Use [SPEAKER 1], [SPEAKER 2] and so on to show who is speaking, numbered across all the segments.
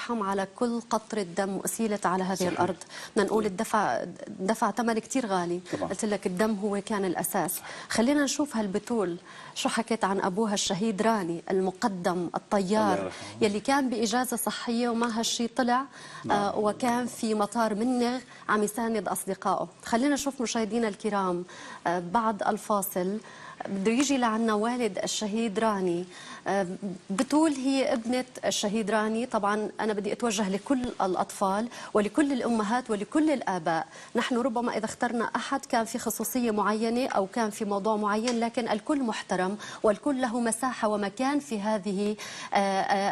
[SPEAKER 1] يرحم على كل قطرة دم أسيلت على هذه الأرض. بدنا نقول دفع ثمن كتير غالي. قلت لك الدم هو كان الأساس. خلينا نشوف هالبتول شو حكيت عن أبوها الشهيد راني المقدم الطيار يلي كان بإجازة صحية وما هالشي طلع وكان في مطار منغ عم يساند أصدقائه. خلينا نشوف مشاهدينا الكرام بعد الفاصل بده يجي لعنا والد الشهيد راني. بتول هي ابنة الشهيد راني. طبعا أنا بدي أتوجه لكل الأطفال ولكل الأمهات ولكل الآباء. نحن ربما إذا اخترنا أحد كان في خصوصية معينة أو كان في موضوع معين، لكن الكل محترم والكل له مساحة ومكان في هذه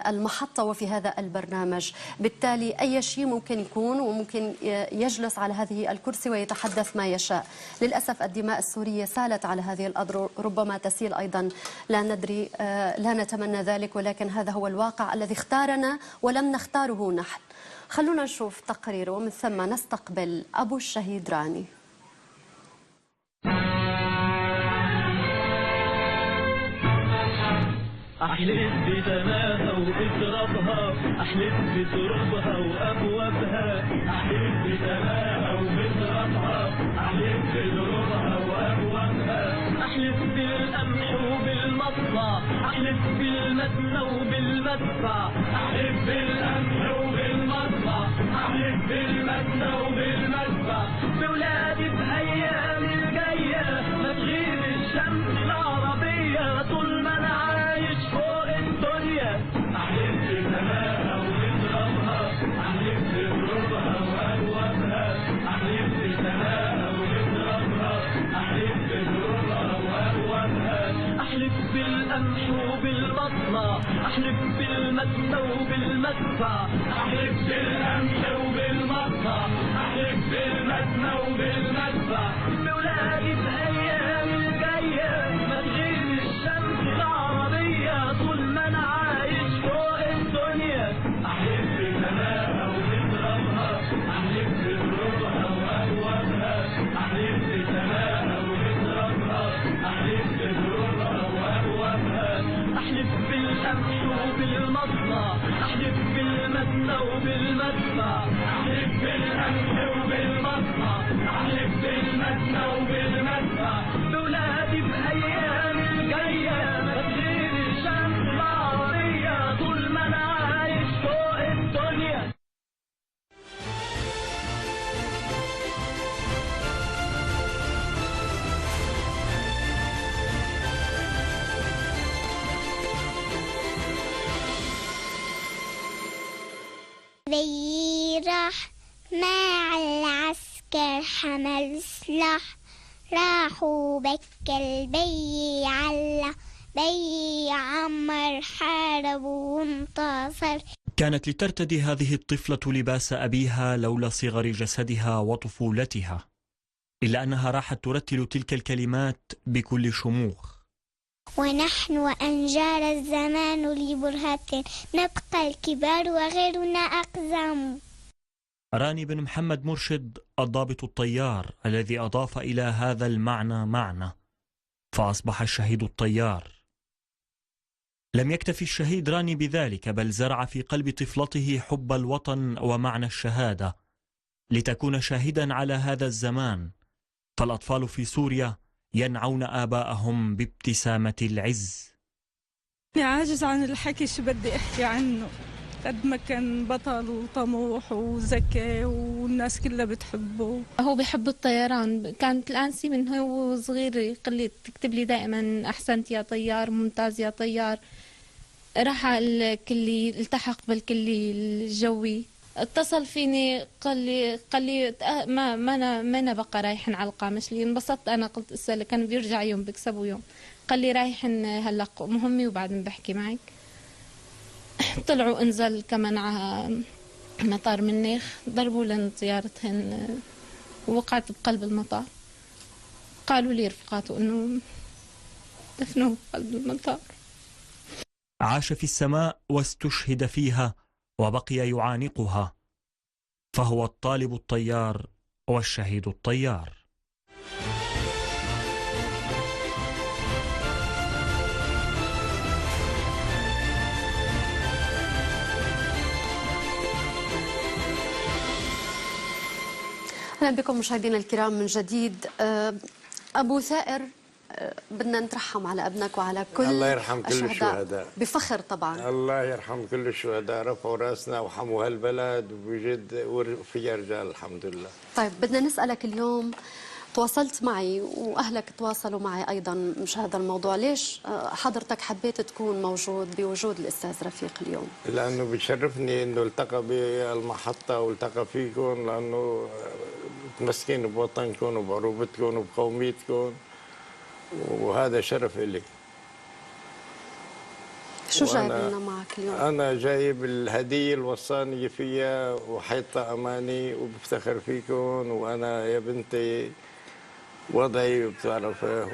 [SPEAKER 1] المحطة وفي هذا البرنامج. بالتالي أي شيء ممكن يكون وممكن يجلس على هذه الكرسي ويتحدث ما يشاء. للأسف الدماء السورية سالت على هذه الأرض، ربما تسيل أيضا، لا ندري، لا نتمنى ذلك، ولكن هذا هو الواقع الذي اختارنا ولم نختاره نحن. خلونا نشوف تقرير ومن ثم نستقبل أبو الشهيد راني.
[SPEAKER 2] أحلف بدماها وبترابها، أحلف بترابها وأبوابها، أحلف بدماها وبترابها، أحلف بترابها وأبوابها، أحلف بالقمح وبالمطلع، أحلف بالمدنى وبالمدفع، أحلف بالقمح وبالمطلع، أحلف بالمدنى وبالمدفع، بولادي بأيام الجاية ما تغيب الشمس العربية طول ما أنا عايش فوق الدنيا. أحلف بسماها وبترابها، أحلف بترابها وأبوابها، أحلف بسماها وبترابها، أحلف بترابها وأبوابها، أحلف بالقمح وبالمطلع، أحلف بالمدنى وبالمدفع، أحلف بالقمح وبالمطلع، أحلف بالمدنى وبالمدفع، بولادي بأيام الجاية ما تغيب الشمس العربية طول ما أنا عايش فوق الدنيا. أحلف بسماها وبترابها، أحلف بترابها وأبوابها، أحلف بسماها وبترابها، أحلف بترابها وأبوابها، أحلف بالقمح وبالمطلع، أحلف بالمدنى وبالمدفع، أحلف بالقمح وبالمطلع، أحلف بالمدنى وبالمدفع، بولادي بأيام الجاية ما تغيب الشمس العربية طول ما أنا عايش فوق الدنيا.
[SPEAKER 3] بي راح مع العسكر حمل سلاح، راحوا بكل بي علا بي عمر حارب وانتصر.
[SPEAKER 4] كانت لترتدي هذه الطفلة لباس أبيها لولا صغر جسدها وطفولتها، إلا أنها راحت ترتل تلك الكلمات بكل شموخ.
[SPEAKER 3] ونحن وأنجار الزمان لبرهة نبقى الكبار وغيرنا أقزام.
[SPEAKER 4] راني بن محمد مرشد الضابط الطيار الذي أضاف إلى هذا المعنى معنى، فأصبح الشهيد الطيار. لم يكتفي الشهيد راني بذلك، بل زرع في قلب طفلته حب الوطن ومعنى الشهادة لتكون شاهدا على هذا الزمان. فالأطفال في سوريا ينعون آباءهم بابتسامة العز.
[SPEAKER 5] عاجز عن الحكي، شو بدي أحكي عنه؟ قد ما كان بطل وطموح وذكي والناس كلها بتحبه.
[SPEAKER 6] هو بيحب الطيران. كانت الأنسي من هو صغير يقول لي تكتب لي دائما أحسنت يا طيار، ممتاز يا طيار. راح الكلي، التحق بالكلي الجوي، اتصل فيني قال لي ما أنا بقى رايحين على القامش. لي انبسطت أنا، قلت اسألك، كان بيرجع يوم بيكسبوا يوم. قال لي رايحين هلا مهمة وبعدين بحكي معك. طلعوا انزل كمان على مطار منيخ، ضربوا لنا طيارتهن ووقعت بقلب المطار. قالوا لي رفقاته انه دفنوه بقلب المطار.
[SPEAKER 4] عاش في السماء واستشهد فيها وبقي يعانقها، فهو الطالب الطيار والشهيد الطيار.
[SPEAKER 1] أهلا بكم مشاهدينا الكرام من جديد. أبو ثائر، بدنا نترحم على ابنك وعلى كل
[SPEAKER 7] الله يرحم كل الشهداء
[SPEAKER 1] بفخر طبعا.
[SPEAKER 7] الله يرحم كل الشهداء، رفعوا راسنا وحموا هالبلد وبجد وفيها رجال الحمد لله.
[SPEAKER 1] طيب بدنا نسألك اليوم، تواصلت معي وأهلك تواصلوا معي أيضا مش هذا الموضوع، ليش حضرتك حبيت تكون موجود بوجود الأستاذ رفيق اليوم؟
[SPEAKER 7] لأنه بيشرفني أنه التقى بالمحطة والتقى فيكم، لأنه متمسكين بوطنكم وبعروبتكم وبقوميتكم، وهذا شرف إلي.
[SPEAKER 1] شو جايب لنا معك اليوم؟
[SPEAKER 7] أنا جايب الهدية اللي وصاني فيها وحيطة أماني وبفتخر فيكم، وأنا يا بنتي وضعي بتعرفه،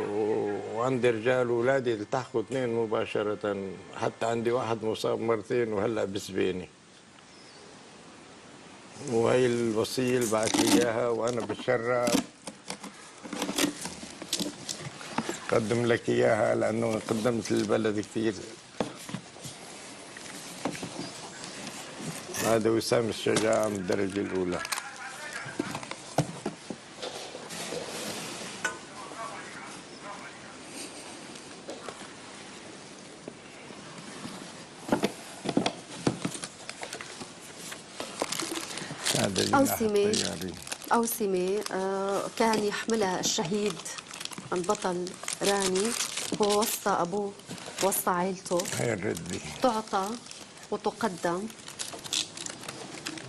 [SPEAKER 7] وعندي رجال وولادي التحقوا 2 مباشرة، حتى عندي واحد مصاب مرتين وهلا بسبيني. وهي الوصية اللي بعت لي إياها، وأنا بتشرف قدم لك إياها لأنه قدمت للبلد كثير. هذا وسام الشجاعة من الدرجة الأولى.
[SPEAKER 1] أوسمة كان يحملها الشهيد البطل راني، هو وصى أبوه وصى عائلته تعطى وتقدم،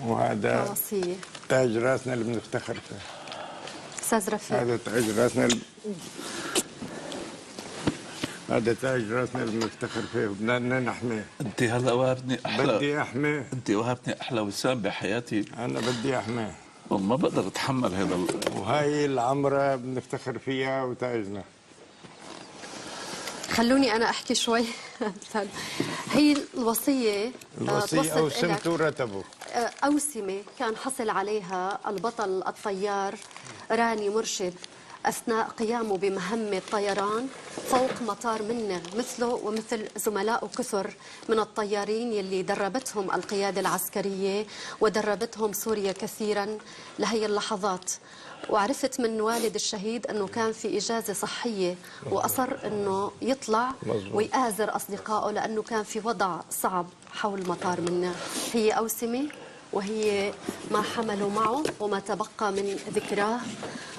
[SPEAKER 7] وهذا
[SPEAKER 1] كوصية
[SPEAKER 7] تاج راسنا اللي بنفتخر فيه.
[SPEAKER 1] أستاذ رفيق،
[SPEAKER 7] هذا تاج راسنا هذا تاج راسنا اللي بنفتخر فيه، بدنا نحميه.
[SPEAKER 8] انت هلا وهبتني احلى،
[SPEAKER 7] بدي احميه. انت
[SPEAKER 8] وهبتني احلى وسام بحياتي.
[SPEAKER 7] انا بدي احميه،
[SPEAKER 8] ما بقدر اتحمل هذا
[SPEAKER 7] وهي العمره بنفتخر فيها وتاجنا.
[SPEAKER 1] خلوني انا احكي شوي. هي الوصيه
[SPEAKER 7] اوسمة ورتبه.
[SPEAKER 1] أوسمة كان حصل عليها البطل الطيار راني مرشد أثناء قيامه بمهمة طيران فوق مطار منغ، مثله ومثل زملائه كثر من الطيارين يلي دربتهم القيادة العسكرية ودربتهم سوريا كثيرا لهي اللحظات. وعرفت من والد الشهيد أنه كان في إجازة صحية وأصر أنه يطلع ويآزر أصدقائه لأنه كان في وضع صعب حول مطار منغ. هي أوسمة وهي ما حملوا معه وما تبقى من ذكراه،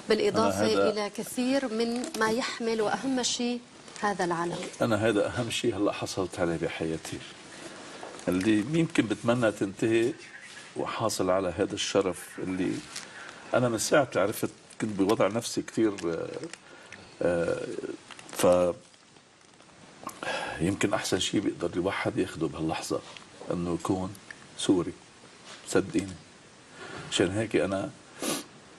[SPEAKER 1] بالإضافة إلى كثير من ما يحمل، وأهم شيء هذا العلم.
[SPEAKER 8] أنا هذا أهم شيء هلأ حصلت عليه بحياتي، اللي يمكن بتمنى تنتهي، وحاصل على هذا الشرف اللي أنا من ساعة عرفت كنت بوضع نفسي كثير ف يمكن أحسن شيء بيقدر الواحد ياخده بهاللحظة أنه يكون سوري، صدقيني. عشان هيك أنا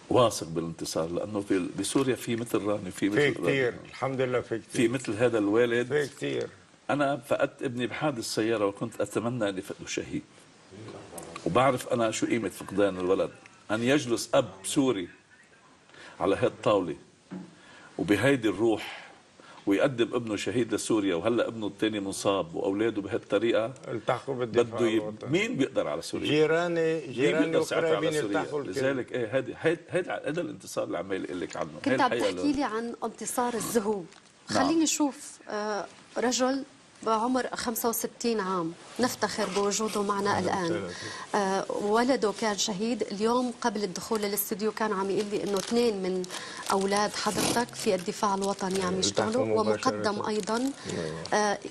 [SPEAKER 8] واثق بالانتصار، لأنه بسوريا في مثل راني، في مثل
[SPEAKER 7] كثير الحمد لله، في كثير،
[SPEAKER 8] في مثل هذا الوالد،
[SPEAKER 7] في كثير.
[SPEAKER 8] أنا فقدت ابني بحادث سيارة وكنت أتمنى أن يفقده شهيد، وبعرف أنا شو قيمة فقدان الولد، أن يجلس أب سوري على هذه الطاولة وبهيدي الروح ويقدم ابنه شهيد لسوريا، وهلا ابنه الثاني مصاب واولاده بهالطريقه
[SPEAKER 7] التحقوا بالدفاع.
[SPEAKER 8] مين بيقدر على سوريا؟
[SPEAKER 7] جيراني وقرايبين التحقوا.
[SPEAKER 8] لذلك هذا الانتصار اللي عمال اقول لك عنه.
[SPEAKER 1] كنت عم تحكي لي عن انتصار الذهوب. خليني اشوف رجل بعمر 65 عام نفتخر بوجوده معنا الآن. ولده كان شهيد. اليوم قبل الدخول للاستوديو كان عم يقول لي انه 2 من اولاد حضرتك في الدفاع الوطني عم يشتغلوا، ومقدم ايضا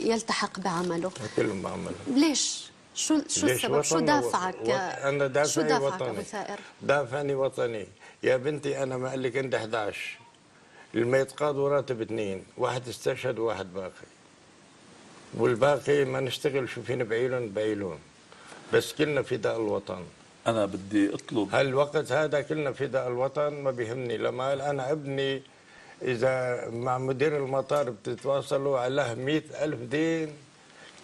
[SPEAKER 1] يلتحق بعمله.
[SPEAKER 7] كلهم بعمله.
[SPEAKER 1] ليش؟ شو السبب؟ شو دافعك؟
[SPEAKER 7] انا دافعي وطني.
[SPEAKER 1] أبو ثائر؟
[SPEAKER 7] دافعني وطني يا بنتي. انا ما قال لك انت 11 لما يتقاض وراتب 2، واحد استشهد وواحد باقي، والباقي ما نشتغل شو فينا بعيلون، بس كلنا فداء الوطن.
[SPEAKER 8] أنا بدي أطلب
[SPEAKER 7] هالوقت هذا كلنا فداء الوطن. ما بيهمني لما أنا ابني إذا مع مدير المطار بتتواصلوا عليه 100,000 دين،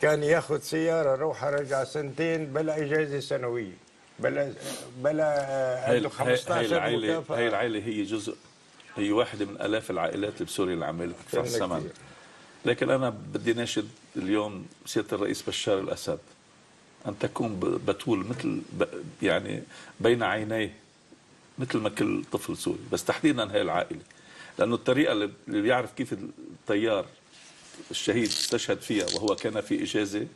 [SPEAKER 7] كان ياخذ سيارة روحة رجع 2 بلا إجازة سنوية، بلا عنده 15 مكافأة.
[SPEAKER 8] هاي العائلة هي جزء، هي واحدة من آلاف العائلات بسوريا اللي عمالة تدفع الثمن. لكن أنا بدي ناشد اليوم سيادة الرئيس بشار الأسد أن تكون بتول مثل يعني بين عينيه مثل ما كل طفل سوري، بس تحديدا هي العائله، لانه الطريقه اللي بيعرف كيف الطيار الشهيد استشهد فيها وهو كان في اجازه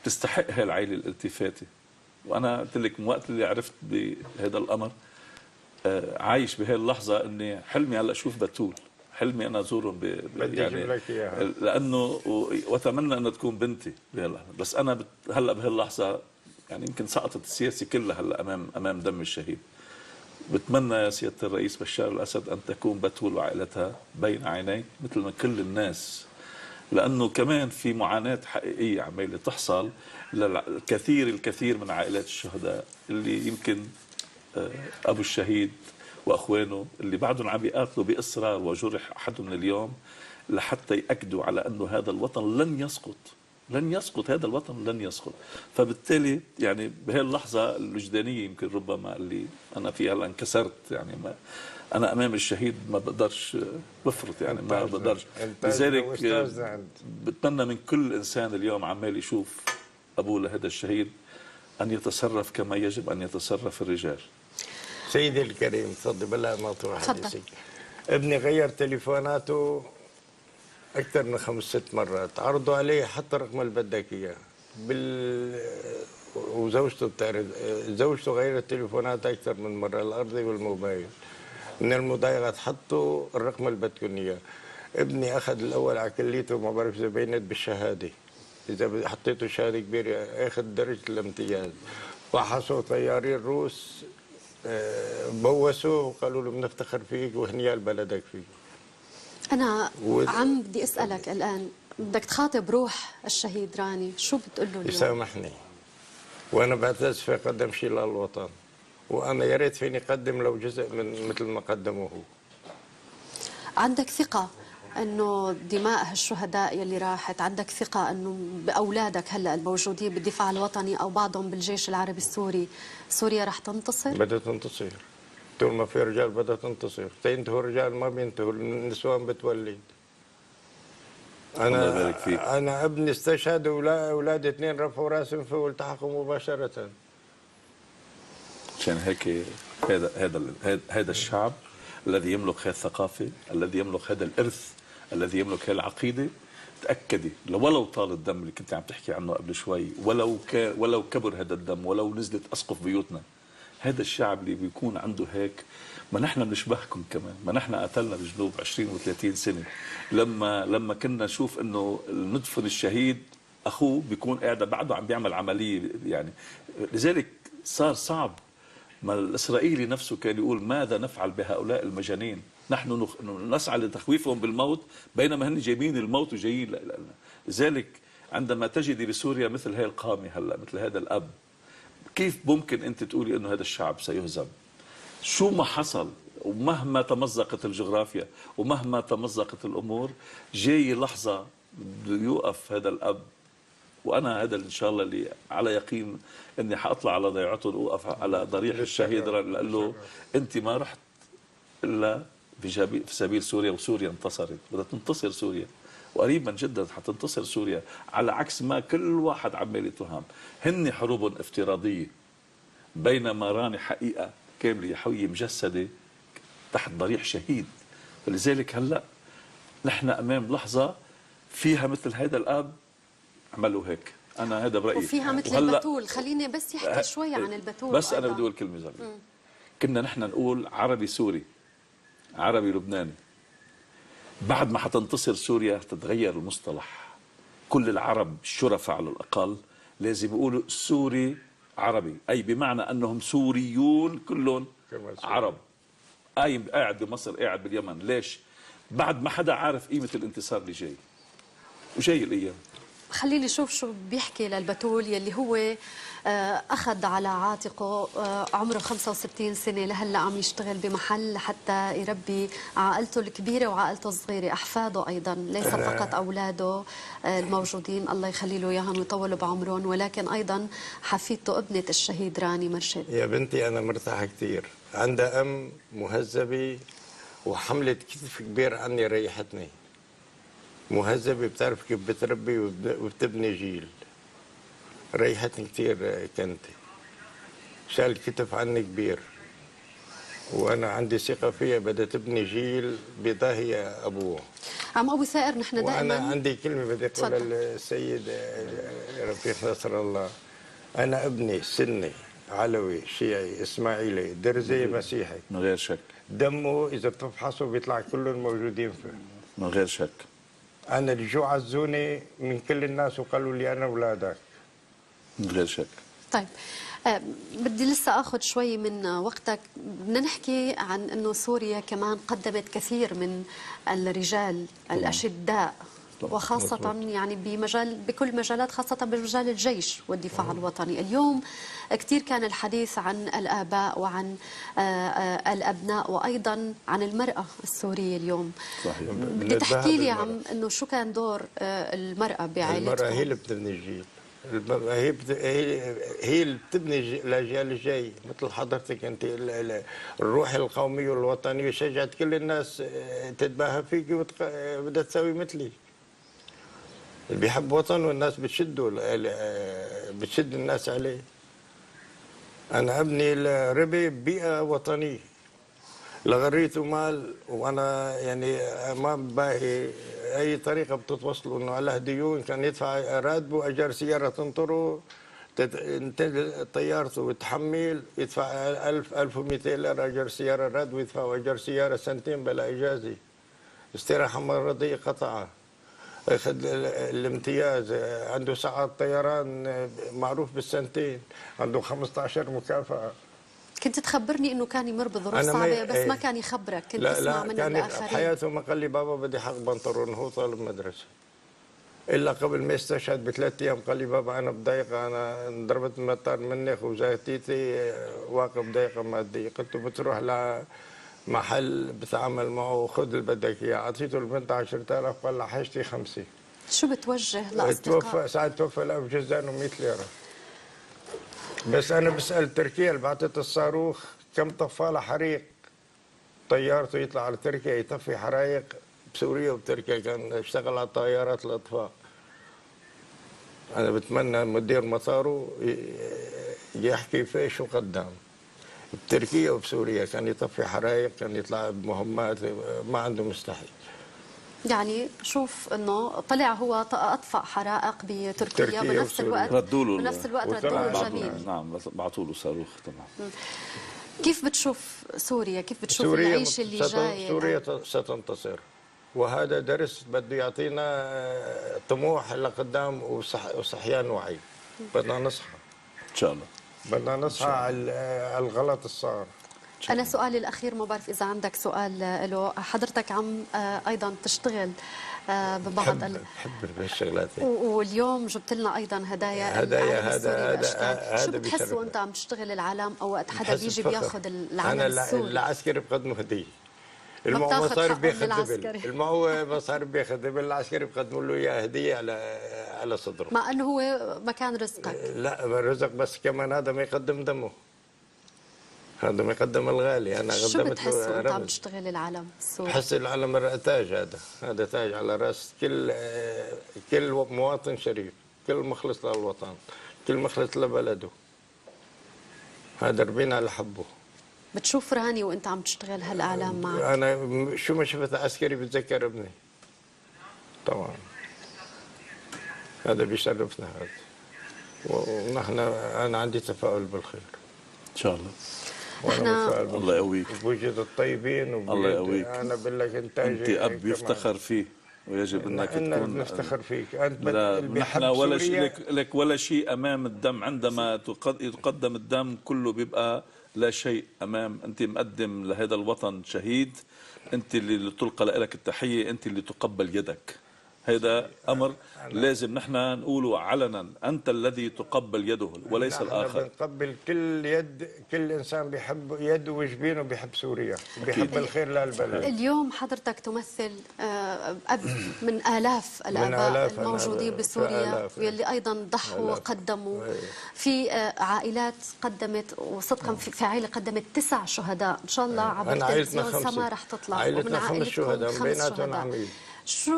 [SPEAKER 8] تستحق هي العائله الالتفاته. وانا قلت لك من وقت اللي عرفت بهذا الامر عايش بهي اللحظه اني حلمي هلا اشوف بتول، حلمي انا ازورهم يعني لانه واتمنى انها تكون بنتي بهاللحظه. بس انا هلا بهاللحظه يعني يمكن سقطت السياسه كلها هلا امام دم الشهيد. بتمنى يا سياده الرئيس بشار الاسد ان تكون بتول وعائلتها بين عينيك مثل ما كل الناس، لانه كمان في معاناه حقيقيه عماله تحصل الكثير من عائلات الشهداء اللي يمكن ابو الشهيد واخوانه اللي بعدهم عم يقاتلوا باصرار وجرح احدهم اليوم لحتى ياكدوا على انه هذا الوطن لن يسقط، لن يسقط، هذا الوطن لن يسقط. فبالتالي يعني بهي اللحظه الوجدانيه يمكن ربما اللي انا فيها هلا انكسرت، يعني ما انا امام الشهيد ما بقدرش بفرط، يعني ما بقدرش. لذلك بتمنى من كل انسان اليوم عمال يشوف ابوه لهذا الشهيد ان يتصرف كما يجب ان يتصرف الرجال.
[SPEAKER 7] سيدي الكريم تفضل بلا ما تروح حديثك. ابني غير تليفوناته اكثر من 5-6 مرات، عرضوا عليه حتى رقم اللي بدك اياه وزوجته بتعرف، زوجته غيرت تليفونات اكثر من مره، الارضي والموبايل، من المضايقات حطوا الرقم اللي بدكم اياه. ابني اخذ الاول على كليته، ما بعرف اذا بينت بالشهاده، اذا حطيته شهاده كبيره اخذ درجه الامتياز. فحصوا طيارين روس بوسوه وقالوا له بنفتخر فيك وهنيال بلدك فيك.
[SPEAKER 1] أنا عم بدي أسألك الآن، بدك تخاطب روح الشهيد راني، شو بتقول له اليوم؟
[SPEAKER 7] يسامحني، وأنا بعتز في قدم شيء للوطن، وأنا يا ريت فيني أقدم لو جزء من مثل ما قدمه هو.
[SPEAKER 1] عندك ثقة انه دماء هالشهداء يلي راحت، عندك ثقة انه باولادك هلا الموجودين بالدفاع الوطني او بعضهم بالجيش العربي السوري، سوريا رح تنتصر؟
[SPEAKER 7] بدها تنتصر، طول ما في رجال بدها تنتصر، تنتهوا الرجال ما بينتهوا، النسوان بتولد. انا ابني استشهد واولادي 2 رفعوا راسهم فيه والتحقوا مباشرة.
[SPEAKER 8] عشان هيك هذا الشعب الذي يملك هذه الثقافة، الذي يملك هذا الإرث، الذي يملك هذه العقيدة، تأكدي ولو طال الدم اللي كنت عم تحكي عنه قبل شوي، ولو كبر هذا الدم، ولو نزلت أسقف بيوتنا، هذا الشعب اللي بيكون عنده هيك، ما نحن بنشبهكم كمان، ما نحن قتلنا بالجنوب 20 و30 سنة لما كنا نشوف انه ندفن الشهيد اخوه بيكون قاعد بعده عم بيعمل عملية، يعني لذلك صار صعب. ما الإسرائيلي نفسه كان يقول ماذا نفعل بهؤلاء المجانين؟ نحن نسعى لتخويفهم بالموت بينما هن جايبين الموت وجايين. لذلك عندما تجدي بسوريا مثل هذه القامة هلا، مثل هذا الأب، كيف ممكن أنت تقولي أنه هذا الشعب سيهزم؟ شو ما حصل ومهما تمزقت الجغرافيا ومهما تمزقت الأمور، جاي لحظة يوقف هذا الأب. وانا هذا ان شاء الله اللي على يقين اني حاطلع على ضيعته واوقف على ضريح الشهيد، لأقول له انت ما رحت الا في سبيل سوريا، وسوريا انتصرت، بدها تنتصر سوريا وقريبا جدا حتنتصر سوريا، على عكس ما كل واحد عمال يتوهم. هن حروب افتراضيه، بينما راني حقيقه كامله يحويه مجسده تحت ضريح شهيد. فلذلك هلا نحن امام لحظه فيها مثل هذا الاب عملوا هيك. انا هذا برايي.
[SPEAKER 1] وفيها مثل البتول، خليني بس يحكي شوي عن البتول.
[SPEAKER 8] بس انا بدي اقول كلمه زلمه. كنا نحن نقول عربي سوري، عربي لبناني. بعد ما حتنتصر سوريا تتغير المصطلح، كل العرب الشرفاء على الاقل لازم يقولوا سوري عربي، اي بمعنى انهم سوريون كلهم عرب. قاعد بمصر، قاعد باليمن، ليش؟ بعد ما حدا عارف قيمه الانتصار اللي جاي وجاي الايام.
[SPEAKER 1] خليني اشوف شو بيحكي للبتول يلي هو اخذ على عاتقه عمره 65 سنه لهلا عم يشتغل بمحل حتى يربي عائلته الكبيره وعائلته الصغيره، احفاده ايضا، ليس فقط اولاده الموجودين الله يخلي له اياهم ويطول بعمرهم، ولكن ايضا حفيدته ابنه الشهيد راني مرشد.
[SPEAKER 7] يا بنتي انا مرتاحه كثير، عندها ام مهذبه وحملت كتف كبير عني، ريحتني. مهذبة بتعرف كيف بتربي وبتبني جيل، ريحتني كثير. كنتي شال كتف عني كبير، وانا عندي ثقه فيها، بدها تبني جيل بضاهيه ابوه.
[SPEAKER 1] عم ابو ثائر نحن
[SPEAKER 7] وانا
[SPEAKER 1] دائما
[SPEAKER 7] عندي كلمه بدي اقولها
[SPEAKER 1] تفضل.
[SPEAKER 7] للسيد رفيق نصر الله. انا ابني سني علوي شيعي اسماعيلي درزي مسيحي،
[SPEAKER 8] من غير شك،
[SPEAKER 7] دمه اذا بتفحصه بيطلع كلهم موجودين فيه.
[SPEAKER 8] من غير شك.
[SPEAKER 7] انا الجو عزوني من كل الناس وقالوا لي انا اولادك.
[SPEAKER 8] من غير شك.
[SPEAKER 1] طيب بدي لسه اخذ شوي من وقتك. بدنا نحكي عن انه سوريا كمان قدمت كثير من الرجال الاشداء وخاصة يعني بكل مجالات، خاصة بمجال الجيش والدفاع الوطني. اليوم كثير كان الحديث عن الآباء وعن الأبناء وأيضا عن المرأة السورية اليوم.
[SPEAKER 8] صحيح.
[SPEAKER 1] بدي تحكي لي عن أنه شو كان دور المرأة بعائلتكم؟
[SPEAKER 7] المرأة هي اللي بتبني الجيل، هي اللي بتبني الاجيال الجاي. مثل حضرتك انت الروح القوميه والوطنيه شجعت كل الناس تتباهى فيك وبدها تسوي مثلي. اللي بيحب وطنه الناس بتشد الناس عليه. انا ابني ربي ببيئه وطنيه، لا غريته مال، وانا يعني ما باهي اي طريقه بتتوصلوا انه على ديون. كان يدفع راتبه، اجر سياره تنطره طيارته وتحمل، يدفع 1000 1200 ليره اجر سياره راتبه، يدفع اجر سياره سنتين بلا اجازه، استراحه مرضيه قطعه، اخذ الامتياز، عنده ساعات طيران معروف بالسنتين، عنده 15 مكافاه.
[SPEAKER 1] كنت تخبرني انه كان يمر بظروف صعبه بس ما كان يخبرك، كنت تسمع من
[SPEAKER 7] كان
[SPEAKER 1] الاخرين.
[SPEAKER 7] بحياته ما قال لي بابا بدي حق بنطلون، هو طالب مدرسه. الا قبل ما يستشهد ب3 ايام قال لي بابا انا بضيقه، انا انضربت المطار منك وزاتيتي واقف ضيقه ماديه. قلت له بتروح لمحل بتعامل معه وخذ اللي بدك اياه. اعطيته البنت 10000 قال لها حاجتي 5.
[SPEAKER 1] شو بتوجه لاصدقائك؟
[SPEAKER 7] توفى ساعه توفى له بجزانه 100 ليره. بس انا بسال تركيا اللي بعثت الصاروخ كم طفاله حريق طيارته يطلع على تركيا يطفي حرايق بسوريا وبتركيا. كان اشتغل على طيارات الاطفاء. انا بتمنى مدير مطاره يحكي في شو قدام بتركيا وبسوريا. كان يطفي حرايق، كان يطلع بمهمات، ما عنده مستحيل.
[SPEAKER 1] يعني شوف انه طلع هو اطفأ حرائق بتركيا بنفس الوقت
[SPEAKER 8] ردوا له
[SPEAKER 1] ردوا له الجميل.
[SPEAKER 8] نعم بعثوا له صاروخ طبعا.
[SPEAKER 1] كيف بتشوف سوريا؟ كيف بتشوف العيش اللي جاي؟
[SPEAKER 7] سوريا ستنتصر، وهذا درس بده يعطينا طموح لقدام وصحيان وعي. بدنا نصحى
[SPEAKER 8] ان شاء الله،
[SPEAKER 7] بدنا نصحى على الغلط الصار.
[SPEAKER 1] أنا سؤالي الأخير، ما بعرف إذا عندك سؤال له. حضرتك عم أيضا تشتغل ببعض
[SPEAKER 7] بحب الشغلات،
[SPEAKER 1] واليوم جبت لنا أيضا هدايا
[SPEAKER 7] هذا
[SPEAKER 1] شو بتحس وأنت عم تشتغل العالم أو وقت حدا بيجي بياخذ العالم السوري؟
[SPEAKER 7] أنا العسكري بقدمه هدية،
[SPEAKER 1] بتاخذ
[SPEAKER 7] المصاري
[SPEAKER 1] حق
[SPEAKER 7] بياخذ
[SPEAKER 1] من العسكري.
[SPEAKER 7] مصاري بياخذ دبل، العسكري بقدموا له اياه هديه على صدره،
[SPEAKER 1] مع انه هو مكان رزقك.
[SPEAKER 7] لا رزق، بس كمان هذا ما يقدم دمه، هذا ما يقدم الغالي. انا
[SPEAKER 1] شو
[SPEAKER 7] قدمت
[SPEAKER 1] بتحس
[SPEAKER 7] له
[SPEAKER 1] وانت عم
[SPEAKER 7] رمز.
[SPEAKER 1] تشتغل العالم السوري؟
[SPEAKER 7] بحس العالم تاج، هذا تاج على راس كل مواطن شريف، كل مخلص للوطن، كل مخلص لبلده. هذا ربنا على حبه.
[SPEAKER 1] بتشوف راني وانت عم تشتغل هالاعلام معك؟
[SPEAKER 7] انا شو ما شفت عسكري بتذكر ابني طبعا. هذا بيشرفنا هذا، ونحن انا عندي تفاؤل بالخير
[SPEAKER 8] ان شاء الله.
[SPEAKER 1] احنا
[SPEAKER 8] الله يقويك،
[SPEAKER 7] بوجود الطيبين
[SPEAKER 8] الله يقويك.
[SPEAKER 7] انا بقول لك انت
[SPEAKER 8] اب يفتخر فيه ويجب انك تكون
[SPEAKER 7] نفتخر فيك انت.
[SPEAKER 8] نحن ولا شيء لك ولا شيء امام الدم. عندما يقدم الدم كله بيبقى لا شيء امام. انت مقدم لهذا الوطن شهيد، انت اللي تلقى لك التحيه، انت اللي تقبل يدك. هذا امر لازم نحن نقوله علنا، انت الذي تقبل يده وليس الاخر.
[SPEAKER 7] بنقبل كل يد، كل انسان بيحب يده وجبينه، بيحب سوريا، بيحب الخير للبلد.
[SPEAKER 1] اليوم حضرتك تمثل اب من الاف الاباء الموجودين بسوريا واللي ايضا ضحوا وقدموا. في عائلات قدمت، وصدقا في عائله قدمت 9 شهداء. ان شاء الله عبر تلفزيون سما رح تطلع.
[SPEAKER 7] عائلتنا 5 شهداء، بيناتهم عميل.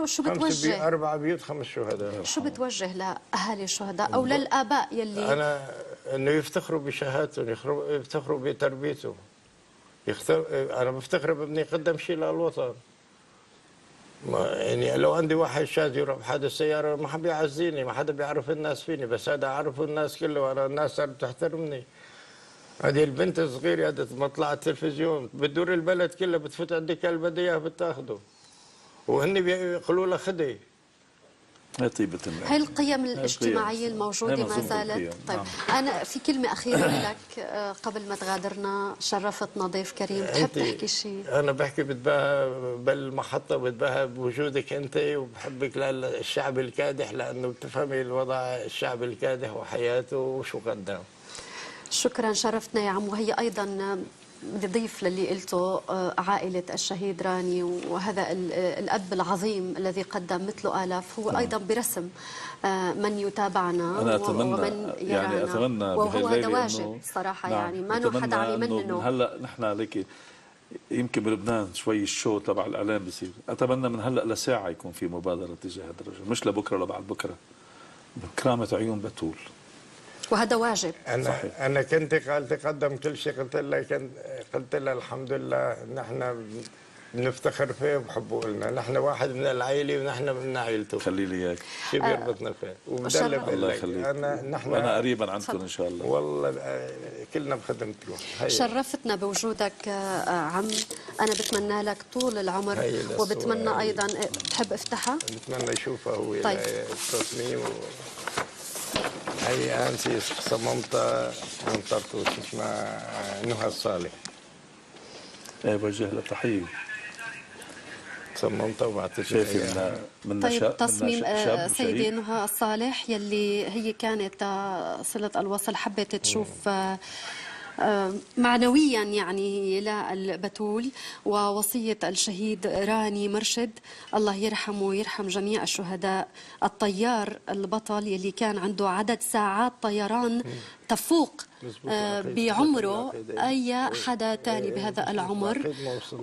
[SPEAKER 1] شو بتوجه
[SPEAKER 7] 4 بيوت 5 شهداء.
[SPEAKER 1] شو بتوجه لاهالي الشهداء او للاباء يلي
[SPEAKER 7] انا انه يفتخروا بشهادتهم، يفتخروا بتربيتهم، انا بفتخر بابني قدم شيء للوطن. يعني لو عندي واحد شاذ يروح بحادث سياره ما حد بيعزيني، ما حدا بيعرف الناس فيني، بس هذا عرفوا الناس كله وانا الناس صارت تحترمني. هذه البنت الصغيره هذا ما طلعت تلفزيون بتدور البلد كله، بتفوت عندك اللي بدها اياه بتاخده، وهن بيقولوا لها خدي.
[SPEAKER 8] هي طيبة الله.
[SPEAKER 1] هاي القيم الاجتماعية الموجودة ما زالت. طيب أنا في كلمة أخيرة لك قبل ما تغادرنا، شرفتنا ضيف كريم، تحب تحكي شيء؟
[SPEAKER 7] أنا بحكي بتباهى بالمحطة، بتباهى بوجودك أنت، وبحبك للشعب الكادح، لأنه بتفهمي الوضع الشعب الكادح وحياته وشو قدم.
[SPEAKER 1] شكرا، شرفتنا يا عم. وهي أيضا بدي أضيف للي قلته، عائلة الشهيد راني وهذا الأب العظيم الذي قدم مثله آلاف، هو أيضا برسم من يتابعنا
[SPEAKER 8] أنا أتمنى
[SPEAKER 1] ومن يرانا،
[SPEAKER 8] يعني أتمنى
[SPEAKER 1] وهو هذا واجب صراحة.
[SPEAKER 8] نعم.
[SPEAKER 1] يعني ما حدا عم يمننه.
[SPEAKER 8] من هلا نحن عليك يمكن بلبنان شوي الشو تبع الإعلام بصير، أتمنى من هلا لساعة يكون في مبادرة تجاه هذا الرجل، مش لبكره لبعد بكره، بكرامة عيون بتول.
[SPEAKER 1] وهذا واجب.
[SPEAKER 7] أنا كنت قال تقدم كل شيء، قلت لها الحمد لله نحن بنفتخر فيه وبحبه لنا، نحن واحد من العائلة ونحن من عائلته.
[SPEAKER 8] خلي لي إياك.
[SPEAKER 7] شيء بيربطنا فيه وبدل
[SPEAKER 8] الله يخليك.
[SPEAKER 7] أنا
[SPEAKER 8] قريبا عندكم إن شاء الله.
[SPEAKER 7] والله كلنا بخدمتكم.
[SPEAKER 1] شرفتنا بوجودك عم. أنا بتمنى لك طول العمر، وبتمنى أيضا تحب افتحها؟
[SPEAKER 7] بتمنى يشوفها هو.
[SPEAKER 1] طيب.
[SPEAKER 7] التصميم هي أنسي صممتها من طرطوس، اسمها نهى الصالح.
[SPEAKER 8] بوجه لها تحية.
[SPEAKER 7] صممتها وبعثت
[SPEAKER 8] شايفي من
[SPEAKER 1] طيب تصميم سيدة نهى الصالح يلي هي كانت صلة الوصل، حبت تشوف معنويا يعني للبتول ووصية الشهيد راني مرشد، الله يرحمه ويرحم جميع الشهداء. الطيار البطل يلي كان عنده عدد ساعات طيران تفوق بعمره أي حدا تاني بهذا العمر.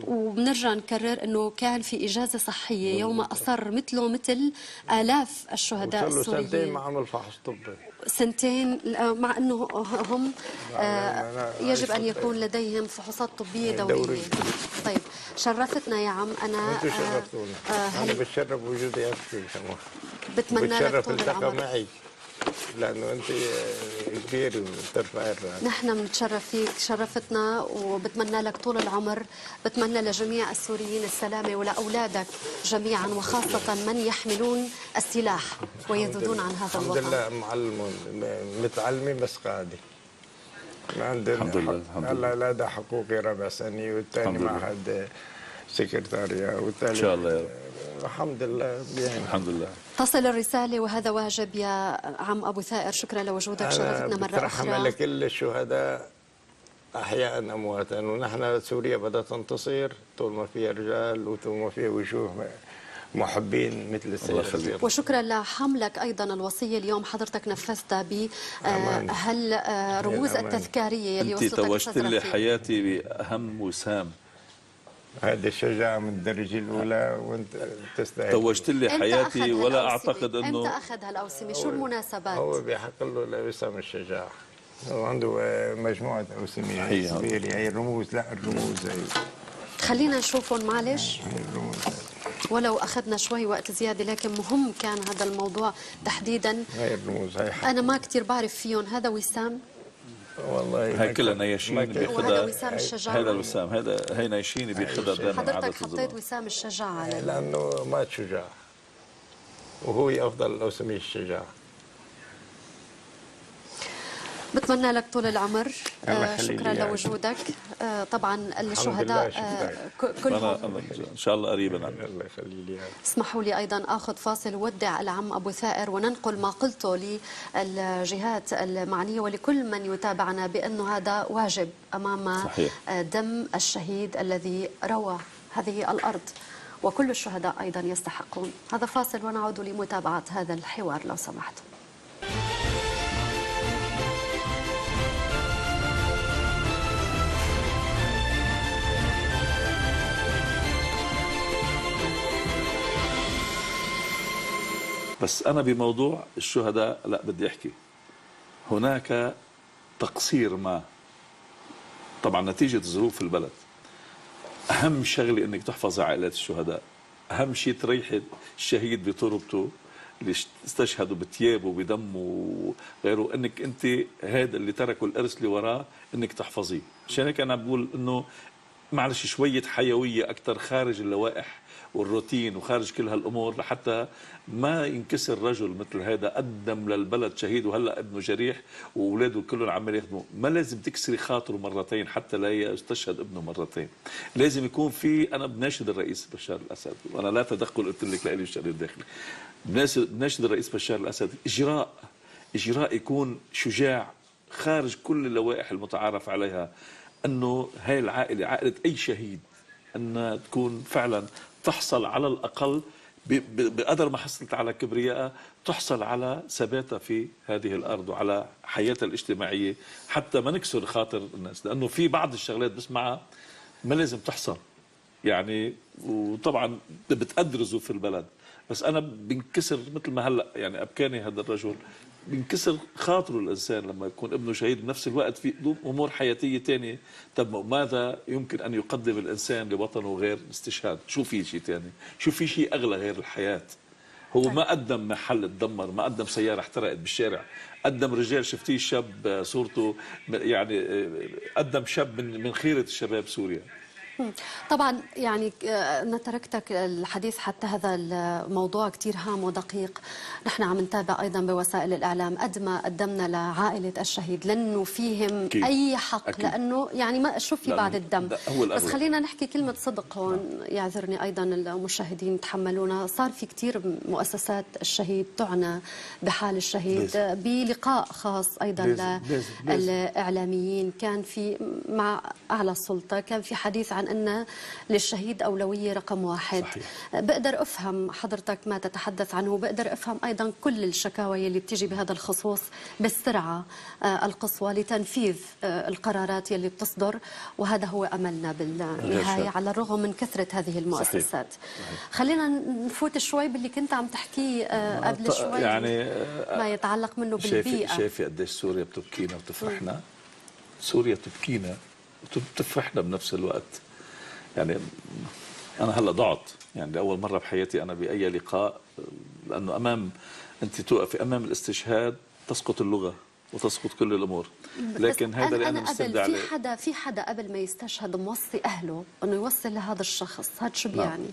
[SPEAKER 1] وبنرجع نكرر أنه كان في إجازة صحية يوم أصر مثله مثل آلاف الشهداء السوريين.
[SPEAKER 7] سنتين ما عمل فحص طبي،
[SPEAKER 1] سنتين، مع أنه هم يجب أن يكون لديهم فحوصات طبية دورية. طيب شرفتنا يا عم. أنا
[SPEAKER 7] أنا بتشرف بوجودي أكثر كمان.
[SPEAKER 1] بتمنى لك طول العمر
[SPEAKER 7] معي، لأنه أنت كبير وبترفع الرأس.
[SPEAKER 1] نحن بنتشرف فيك، شرفتنا، وبتمنى لك طول العمر. بتمنى لجميع السوريين السلامة ولأولادك جميعا، وخاصة من يحملون السلاح ويذودون عن هذا الوطن.
[SPEAKER 7] الحمد لله معلمون متعلمين بس قاعدة. ما عندنا
[SPEAKER 8] الحمد لله.
[SPEAKER 7] هلا لا ده حقوقي ربع سنة، والثاني معهد سكرتاريا، والثالث
[SPEAKER 8] إن شاء الله يا رب.
[SPEAKER 7] الحمد لله يعني.
[SPEAKER 8] الحمد لله.
[SPEAKER 1] تصل الرسالة وهذا واجب يا عم أبو ثائر. شكرا لوجودك، شرفتنا مرة أخرى.
[SPEAKER 7] أنا لكل الشهداء أحياء أمواتا، ونحن سوريا بدها تنتصر طول ما فيها رجال وطول ما فيها وجوه محبين مثل السيد.
[SPEAKER 1] وشكرا لحملك أيضا الوصية اليوم حضرتك نفذتها بهالرموز التذكارية اللي وصلتك.
[SPEAKER 8] أنت توجت لي حياتي بأهم وسام.
[SPEAKER 7] هذه الشجاعة من الدرجة الأولى، وأنت تستاهل.
[SPEAKER 8] توجت لي حياتي ولا أعتقد أنه.
[SPEAKER 1] أنت أخذ هالأوسمة؟ شو المناسبات؟
[SPEAKER 7] هو بيحق له وسام الشجاعة، هو عنده مجموعة أوسمة كبيرة. هي الرموز، لا الرموز هي.
[SPEAKER 1] خلينا نشوفهم معلش،
[SPEAKER 7] هي الرموز
[SPEAKER 1] ولو أخذنا شوي وقت زيادة، لكن مهم كان هذا الموضوع تحديدا.
[SPEAKER 7] هي الرموز هي.
[SPEAKER 1] أنا ما كتير بعرف فيهم. هذا وسام،
[SPEAKER 8] والله هاي كلها نياشين بياخذها.
[SPEAKER 1] وهذا وسام الشجاعة.
[SPEAKER 8] هذا الوسام، هي نياشين بياخذها دائما.
[SPEAKER 1] حضرتك حطيت وسام الشجاعة على
[SPEAKER 7] لأنه مات شجاع، وهو أفضل الأوسمية الشجاع.
[SPEAKER 1] بتمنى لك طول العمر. شكرا لوجودك. طبعا الشهداء كلهم
[SPEAKER 8] ان شاء الله قريبا.
[SPEAKER 7] الله يخلي لي.
[SPEAKER 1] اسمحوا لي ايضا اخذ فاصل وودع العم ابو ثائر، وننقل ما قلته للجهات المعنيه ولكل من يتابعنا بانه هذا واجب امام
[SPEAKER 8] صحيح.
[SPEAKER 1] دم الشهيد الذي روى هذه الارض، وكل الشهداء ايضا يستحقون. هذا فاصل ونعود لمتابعه هذا الحوار لو سمحتم.
[SPEAKER 8] بس أنا بموضوع الشهداء لا بدي أحكي. هناك تقصير ما طبعا نتيجة ظروف البلد، اهم شغله انك تحفظ عائلات الشهداء، اهم شيء تريحي الشهيد بتربته اللي استشهدوا بثيابه بدمه وغيره، انك انت هذا اللي تركوا الارث اللي وراه انك تحفظيه. عشان هيك انا بقول انه معلش شويه حيويه اكثر خارج اللوائح والروتين وخارج كل هالامور، لحتى ما ينكسر رجل مثل هذا قدم للبلد شهيد وهلا ابنه جريح واولاده كلهم عمال يخدموا. ما لازم تكسري خاطره مرتين حتى لا يستشهد ابنه مرتين. لازم يكون في، انا بناشد الرئيس بشار الاسد، وانا لا تدخل قلت لك لي بالشأن الداخلي، بناشد الرئيس بشار الاسد اجراء يكون شجاع خارج كل اللوائح المتعارف عليها، انه هاي العائله عائله اي شهيد ان تكون فعلا تحصل على الاقل بقدر ما حصلت على كبريائها تحصل على ثباتها في هذه الارض وعلى حياتها الاجتماعيه، حتى ما نكسر خاطر الناس، لانه في بعض الشغلات بسمعها ما لازم تحصل يعني، وطبعا بتأدرزوا في البلد. بس انا بنكسر مثل ما هلا يعني ابكاني هذا الرجل، بينكسر خاطره الانسان لما يكون ابنه شهيد، بنفس الوقت في امور حياتيه ثانيه. طب ماذا يمكن ان يقدم الانسان لوطنه غير الاستشهاد؟ شو في شيء ثاني؟ شو في شيء اغلى غير الحياه؟ هو ما قدم محل تدمر، ما قدم سياره احترقت بالشارع، قدم رجال شفتيه شاب صورته يعني قدم شاب من خيره الشباب سوريا.
[SPEAKER 1] طبعا يعني أنا تركتك الحديث حتى هذا الموضوع كتير هام ودقيق. نحن عم نتابع أيضا بوسائل الإعلام قد ما قدمنا لعائلة الشهيد لأنه فيهم
[SPEAKER 8] أكيد.
[SPEAKER 1] أي حق
[SPEAKER 8] أكيد.
[SPEAKER 1] لأنه يعني ما شو في بعد الدم. بس خلينا نحكي كلمة صدق هون، يعذرني أيضا المشاهدين يتحملونا. صار في كتير مؤسسات الشهيد تعنى بحال الشهيد بلقاء خاص أيضا للإعلاميين، كان في مع أعلى السلطة كان في حديث عن أن للشهيد أولوية رقم واحد.
[SPEAKER 8] صحيح.
[SPEAKER 1] بقدر أفهم حضرتك ما تتحدث عنه، بقدر أفهم أيضا كل الشكاوى اللي بتيجي بهذا الخصوص بالسرعة القصوى لتنفيذ القرارات اللي بتصدر، وهذا هو أملنا بالنهاية على الرغم من كثرة هذه المؤسسات. صحيح. خلينا نفوت شوي باللي كنت عم تحكيه قبل شوي يعني ما يتعلق منه بالبيئة.
[SPEAKER 8] شايفي قديش سوريا بتبكينا وتفرحنا؟ سوريا تبكينا وتفرحنا بنفس الوقت. يعني أنا هلا ضعت يعني لأول مرة بحياتي أنا بأي لقاء، لأنه أنت توقفي أمام الاستشهاد تسقط اللغة وتسقط كل الأمور. لكن هذا اللي أنا مستند عليه.
[SPEAKER 1] في حدا قبل ما يستشهد موصي أهله إنه يوصل لهذا الشخص، هذا شو بيعني؟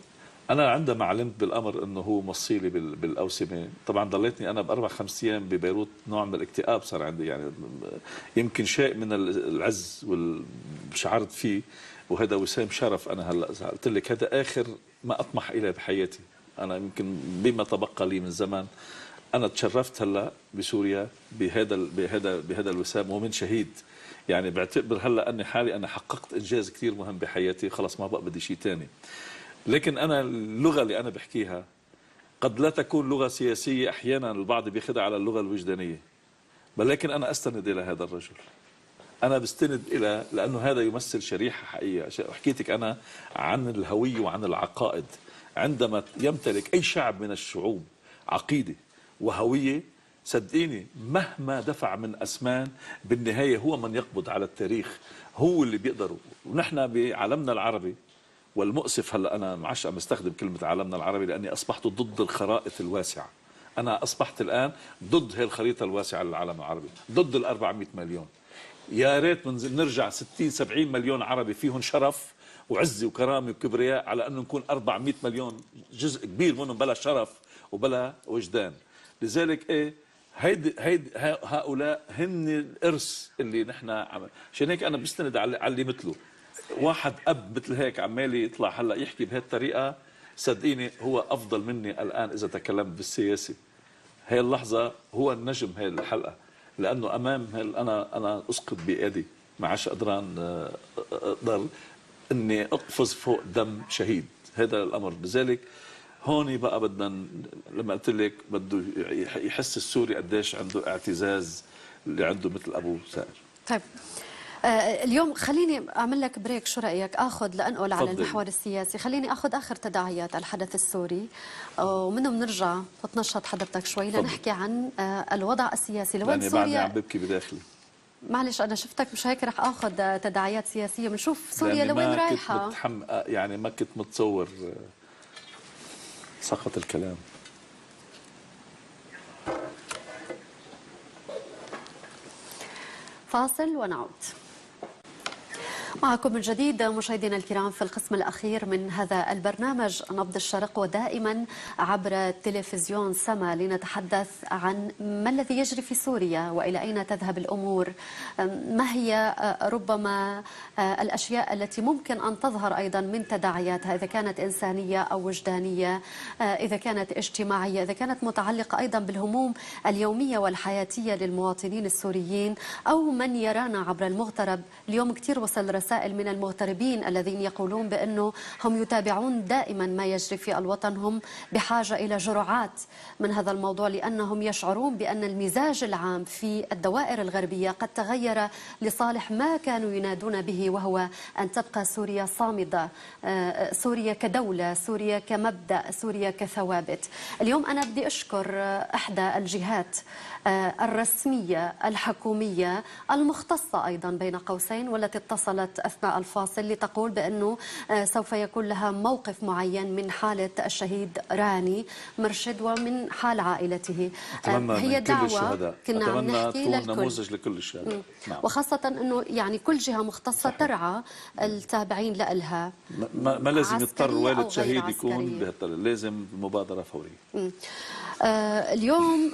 [SPEAKER 8] أنا عندما علمت بالأمر إنه هو موصيلي بالأوسمة، طبعا ضليتني أنا بأربع 5 أيام ببيروت، نوع من الاكتئاب صار عندي، يعني يمكن شيء من العز شعرت فيه، وهذا وسام شرف. أنا هلا قلت لك هذا آخر ما أطمح إليه بحياتي. أنا يمكن بما تبقى لي من زمان أنا تشرفت هلا بسوريا بهذا الوسام ومن شهيد. يعني بعتبر هلا أني حالي أنا حققت إنجاز كثير مهم بحياتي، خلص ما بقى بدي شيء ثاني. لكن أنا اللغة اللي أنا بحكيها قد لا تكون لغة سياسية، أحيانا البعض بيخدع على اللغة الوجدانية، ولكن أنا أستند إلى هذا الرجل، أنا بستند إلى، لأنه هذا يمثل شريحة حقيقية. حكيتك أنا عن الهوية وعن العقائد. عندما يمتلك أي شعب من الشعوب عقيدة وهوية، صدقيني مهما دفع من أسمان بالنهاية هو من يقبض على التاريخ، هو اللي بيقدروا. ونحن بعالمنا العربي، والمؤسف هلا انا ما عادش عم استخدم كلمه عالمنا العربي لاني اصبحت ضد الخرائط الواسعه. انا اصبحت الان ضد هي الخريطه الواسعه للعالم العربي، ضد ال 400 مليون. يا ريت نرجع 60 70 مليون عربي فيهم شرف وعزه وكرامه وكبرياء، على انه نكون 400 مليون جزء كبير منهم بلا شرف وبلا وجدان. لذلك هؤلاء هن الارث اللي نحن عشان هيك انا بستند على اللي مثله. واحد أب مثل هيك عمالي يطلع هلا يحكي بهذه الطريقة، صدقيني هو أفضل مني الآن إذا تكلمت بالسياسة. هي اللحظة هو النجم هي الحلقة، لأنه أمام أنا أسقط بيدي، ما عادش أقدر إني أقفز فوق دم شهيد. هذا الأمر. لذلك هون بقى بدنا، لما قلت لك بده يحس السوري قديش عنده اعتزاز اللي عنده مثل أبوه سائر.
[SPEAKER 1] طيب اليوم خليني أعمل لك بريك، شو رأيك؟ أخذ لأنقل على المحور السياسي، خليني أخذ آخر تداعيات الحدث السوري ومنه بنرجع تتنشط حضرتك شوي لنحكي عن الوضع السياسي لوين
[SPEAKER 8] يعني
[SPEAKER 1] سوريا.
[SPEAKER 8] بعدني عم ببكي بداخلي.
[SPEAKER 1] معلش أنا شفتك مش هيك رح آخذ تداعيات سياسية، بنشوف سوريا
[SPEAKER 8] لأني
[SPEAKER 1] لوين
[SPEAKER 8] ما كنت
[SPEAKER 1] رايحة.
[SPEAKER 8] يعني ما كنت متصور سقط الكلام.
[SPEAKER 1] فاصل ونعود. معكم من جديد مشاهدينا الكرام في القسم الأخير من هذا البرنامج نبض الشرق، ودائما عبر تلفزيون سما لنتحدث عن ما الذي يجري في سوريا وإلى أين تذهب الأمور، ما هي ربما الأشياء التي ممكن أن تظهر أيضا من تداعياتها، إذا كانت إنسانية أو وجدانية، إذا كانت اجتماعية، إذا كانت متعلقة أيضا بالهموم اليومية والحياتية للمواطنين السوريين أو من يرانا عبر المغترب. اليوم كثير وصل رسائل من المغتربين الذين يقولون بأنه هم يتابعون دائما ما يجري في الوطن، هم بحاجة إلى جرعات من هذا الموضوع، لأنهم يشعرون بأن المزاج العام في الدوائر الغربية قد تغير لصالح ما كانوا ينادون به، وهو أن تبقى سوريا صامدة، سوريا كدولة، سوريا كمبدأ، سوريا كثوابت. اليوم أنا بدي أشكر إحدى الجهات الرسمية الحكومية المختصة أيضا بين قوسين، والتي اتصلت أثناء الفاصل لتقول بأنه سوف يكون لها موقف معين من حالة الشهيد راني مرشد ومن حال عائلته. هي دعوة كنا عم نحكي للكل،
[SPEAKER 8] نموذج لكل الشهداء. نعم.
[SPEAKER 1] وخاصة أنه يعني كل جهة مختصة ترعى التابعين لها.
[SPEAKER 8] ما لازم يضطر والد شهيد يكون بهالطريقة، لازم مبادرة فورية.
[SPEAKER 1] اليوم